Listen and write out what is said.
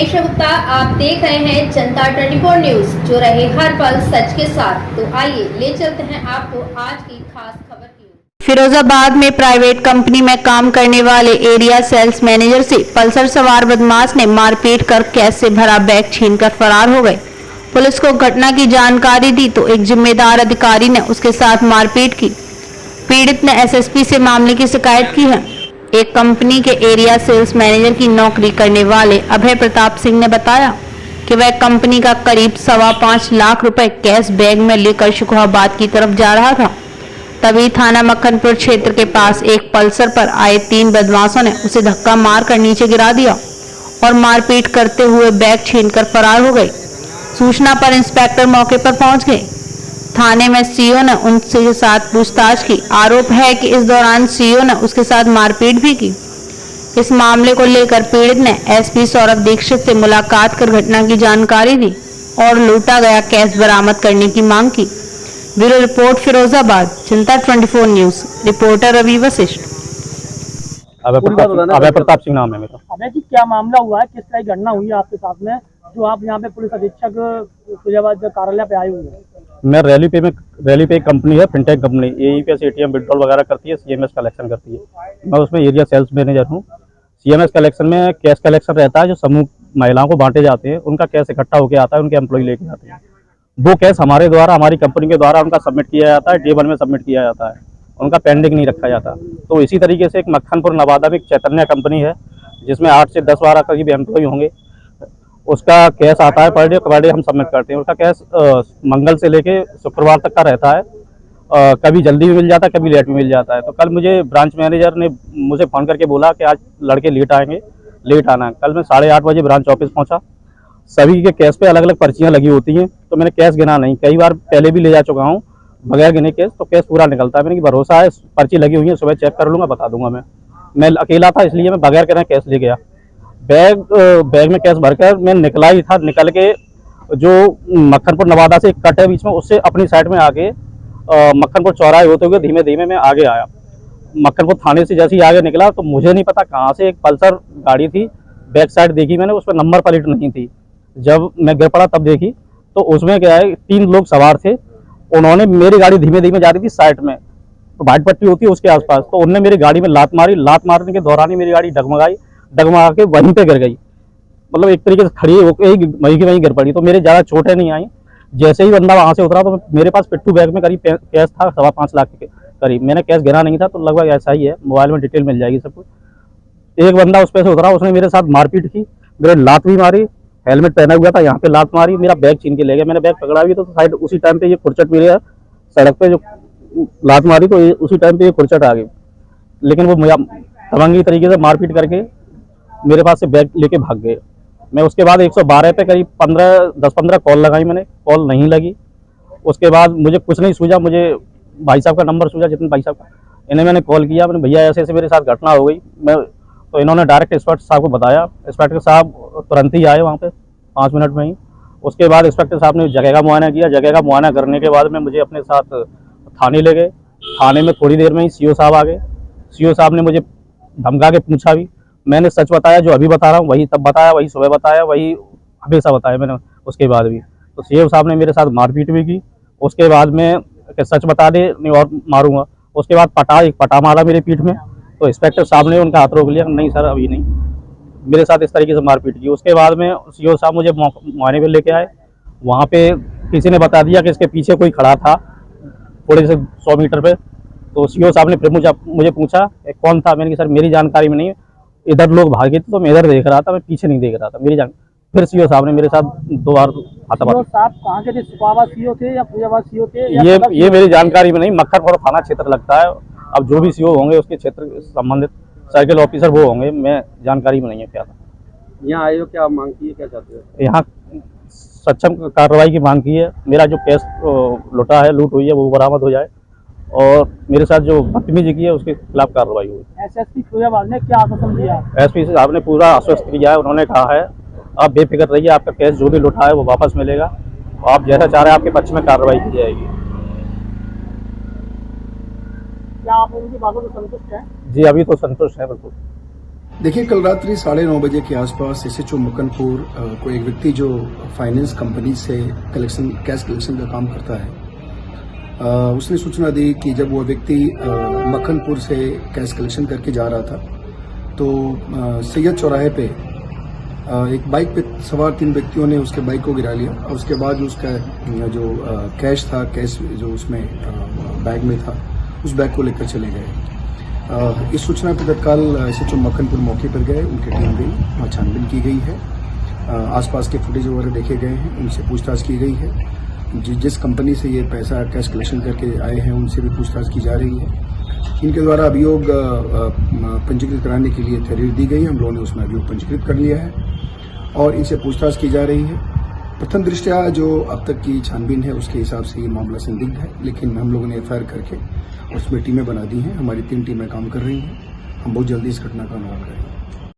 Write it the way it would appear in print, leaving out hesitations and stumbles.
मैं ईशा गुप्ता, आप देख रहे हैं जनता 24 न्यूज, जो रहे हर पल सच के साथ। तो आइए ले चलते हैं आपको आज की खास खबर की ओर। फिरोजाबाद में प्राइवेट कंपनी में काम करने वाले एरिया सेल्स मैनेजर से पल्सर सवार बदमाश ने मारपीट कर कैश से भरा बैग छीनकर फरार हो गए। पुलिस को घटना की जानकारी दी तो एक जिम्मेदार अधिकारी ने उसके साथ मारपीट की। पीड़ित ने एसएसपी से मामले की शिकायत की है। एक कंपनी के एरिया सेल्स मैनेजर की नौकरी करने वाले अभय प्रताप सिंह ने बताया कि वह कंपनी का करीब 5.25 लाख रुपए कैश बैग में लेकर शुकुहाबाद की तरफ जा रहा था। तभी थाना मक्खनपुर क्षेत्र के पास एक पल्सर पर आए 3 बदमाशों ने उसे धक्का मारकर नीचे गिरा दिया और मारपीट करते हुए बैग छीनकर फरार हो गए। सूचना पर इंस्पेक्टर मौके पर पहुंच गए। थाने में सीओ ने उनके साथ पूछताछ की। आरोप है कि इस दौरान सीओ ने उसके साथ मारपीट भी की। इस मामले को लेकर पीड़ित ने एसपी सौरभ दीक्षित से मुलाकात कर घटना की जानकारी दी और लूटा गया कैश बरामद करने की मांग की। ब्यूरो रिपोर्ट, फिरोजाबाद, जनता 24 न्यूज, रिपोर्टर रवि वशिष्ठ। अभय प्रताप सिंह नाम है मेरा। अभय जी, क्या मामला हुआ है, किस तरह की घटना हुई है आपके साथ में, जो आप यहाँ पे पुलिस अधीक्षक फिरोजाबाद कार्यालय पे आए हुए हैं? मैं रैली पे एक कंपनी है, fintech company, AEPS ATM withdrawal वगैरह करती है, सीएमएस कलेक्शन करती है। मैं उसमें एरिया सेल्स मैनेजर हूँ। सीएमएस कलेक्शन में कैश कलेक्शन रहता है, जो समूह महिलाओं को बांटे जाते हैं, उनका कैश इकट्ठा होकर आता है, उनके एम्प्लॉय लेके आते हैं। वो कैश हमारे द्वारा, हमारी कंपनी के द्वारा उनका सबमिट किया जाता है, D1 में सबमिट किया जाता है, उनका पेंडिंग नहीं रखा जाता। तो इसी तरीके से एक मक्खनपुर नवादा में एक चैतन्य कंपनी है, जिसमें 8 से 10-12 करीब एम्प्लॉय होंगे। उसका कैश आता है पर डे हम सबमिट करते हैं। उसका कैश मंगल से लेके शुक्रवार तक का रहता है। कभी जल्दी भी मिल जाता है, कभी लेट भी मिल जाता है। तो कल मुझे ब्रांच मैनेजर ने मुझे फ़ोन करके बोला कि आज लड़के लेट आएंगे, लेट आना है। कल मैं 8:30 बजे ब्रांच ऑफिस पहुंचा। सभी के कैश पे अलग अलग पर्चियाँ लगी होती हैं, तो मैंने कैश गिना नहीं। कई बार पहले भी ले जा चुका हूँ बगैर गिने कैश, तो कैश पूरा निकलता है। मैंने कि भरोसा है, पर्ची लगी हुई है, सुबह चेक कर लूँगा, बता दूंगा। मैं अकेला था, इसलिए मैं बगैर गिने कैश ले गया। बैग में कैश भरकर मैं निकला ही था। निकल के जो मक्खनपुर नवादा से एक कट है बीच में, उससे अपनी साइड में आके मक्खनपुर चौराहे होते हुए धीमे धीमे मैं आगे आया। मक्खनपुर थाने से जैसे ही आगे निकला तो मुझे नहीं पता कहाँ से एक पल्सर गाड़ी थी, बैक साइड देखी मैंने, उस पर नंबर प्लेट नहीं थी। जब मैं गिर पड़ा तब देखी तो उसमें क्या है, 3 लोग सवार थे। उन्होंने मेरी गाड़ी धीमे धीमे जा रही थी साइड में, तो भाट पट्टी होती है उसके आसपास, तो उन्होंने मेरी गाड़ी में लात मारी। लात मारने के दौरान ही मेरी गाड़ी डगमगा के वहीं पे गिर गई। मतलब एक तरीके से खड़ी होकर वहीं की वहीं गिर पड़ी। तो मेरे ज़्यादा चोटें नहीं आई। जैसे ही बंदा वहाँ से उतरा तो मेरे पास पिट्ठू बैग में करीब कैश था 5.25 लाख के करीब। मैंने कैश गिरा नहीं था, तो लगभग ऐसा ही है। मोबाइल में डिटेल मिल जाएगी सब कुछ। एक बंदा उस पर से उतरा, उसने मेरे साथ मारपीट की, मेरे लात भी मारी। हेलमेट पहना हुआ था, यहाँ पे लात मारी, मेरा बैग छीन के ले गया। मैंने बैग पकड़ा भी तो साइड उसी टाइम पे ये खुरचट मेरे सड़क पे जो लात मारी, तो उसी टाइम पे ये खुरचट आ गई। लेकिन वो तमंगी तरीके से मारपीट करके मेरे पास से बैग लेके भाग गए। मैं उसके बाद 112 पे करीब 10-15 कॉल लगाई मैंने, कॉल नहीं लगी। उसके बाद मुझे कुछ नहीं सूझा, मुझे भाई साहब का नंबर सूझा, जितने भाई साहब का, इन्हें मैंने कॉल किया। मैंने भैया ऐसे ऐसे मेरे साथ घटना हो गई। तो इन्होंने डायरेक्ट इंस्पेक्टर साहब को बताया। इंस्पेक्टर साहब तुरंत ही आए वहाँ पे 5 मिनट में ही। उसके बाद इंस्पेक्टर साहब ने जगह का मुआयना किया। जगह का मुआयना करने के बाद में मुझे अपने साथ थाने ले गए। थाने में थोड़ी देर में ही सीओ साहब आ गए। सीओ साहब ने मुझे धमका के पूछा भी। मैंने सच बताया, जो अभी बता रहा हूँ वही तब बताया, वही सुबह बताया, वही हमेशा बताया मैंने उसके बाद भी। तो सीओ साहब ने मेरे साथ मारपीट भी की। उसके बाद में सच बता दे नहीं और मारूंगा। उसके बाद पटा मारा मेरे पीठ में। तो इंस्पेक्टर साहब ने उनका हाथ रोक लिया, नहीं सर अभी नहीं। मेरे साथ इस तरीके से मारपीट की। उसके बाद में सीओ साहब मुझे मुआयने पे लेके आए। वहाँ पे किसी ने बता दिया कि इसके पीछे कोई खड़ा था थोड़े से 100 मीटर पे। तो सीओ साहब ने फिर मुझे पूछा कौन था। मैंने कहा सर मेरी जानकारी में नहीं, इधर लोग भागे थे तो मैं इधर देख रहा था, मैं पीछे नहीं देख रहा था, मेरी जान। फिर सीओ साहब ने मेरे साथ 2 बार हाथापाई। साहब कहाँ के थे, शुकुहाबाद सीओ थे या फैजाबाद सीओ थे? ये मेरी जानकारी में नहीं। मक्खनपुर थाना क्षेत्र लगता है। अब जो भी सीओ होंगे उसके क्षेत्र संबंधित सर्किल ऑफिसर वो होंगे, मैं जानकारी में नहीं है क्या था। यहाँ आए हो, क्या मांग की है, क्या चाहते हो? यहाँ सक्षम कार्रवाई की मांग की है। मेरा जो कैश लूटा है, लूट हुई है, वो बरामद हो जाए और मेरे साथ जो बदतमीजी की है उसके खिलाफ कार्रवाई हुई। एसएसपी फिरोजाबाद ने क्या आश्वासन दिया? एसपी साहब ने पूरा आश्वस्त किया है। उन्होंने कहा है आप बेफिक्र रहिए, आपका कैश जो भी लूटा है वो वापस मिलेगा। आप जैसा चाह रहे हैं आपके पक्ष में कार्रवाई की जाएगी। क्या आप उनकी बातों से संतुष्ट हैं? जी अभी तो संतुष्ट है बिल्कुल। देखिए, कल रात्रि 9:30 बजे के आसपास SHO मक्खनपुर को एक व्यक्ति जो फाइनेंस कंपनी से कैश कलेक्शन का काम करता है, उसने सूचना दी कि जब वह व्यक्ति मक्खनपुर से कैश कलेक्शन करके जा रहा था तो सैयद चौराहे पे एक बाइक पे सवार 3 व्यक्तियों ने उसके बाइक को गिरा लिया और उसके बाद उसका जो कैश था, कैश जो उसमें बैग में था, उस बैग को लेकर चले गए। इस सूचना पर तत्काल SHO मक्खनपुर मौके पर गए, उनकी टीम गई, वहाँ छानबीन की गई है, आसपास के फुटेज वगैरह देखे गए हैं, उनसे पूछताछ की गई है। जिस कंपनी से ये पैसा कैश कलेक्शन करके आए हैं उनसे भी पूछताछ की जा रही है। इनके द्वारा अभियोग पंजीकृत कराने के लिए तहरीर दी गई है, हम लोगों ने उसमें अभियोग पंजीकृत कर लिया है और इनसे पूछताछ की जा रही है। प्रथम दृष्टया जो अब तक की छानबीन है उसके हिसाब से ये मामला संदिग्ध है, लेकिन हम लोगों ने FIR करके उसमें टीमें बना दी हैं, हमारी 3 टीमें काम कर रही हैं, हम बहुत जल्दी इस घटना का अनुमान करेंगे।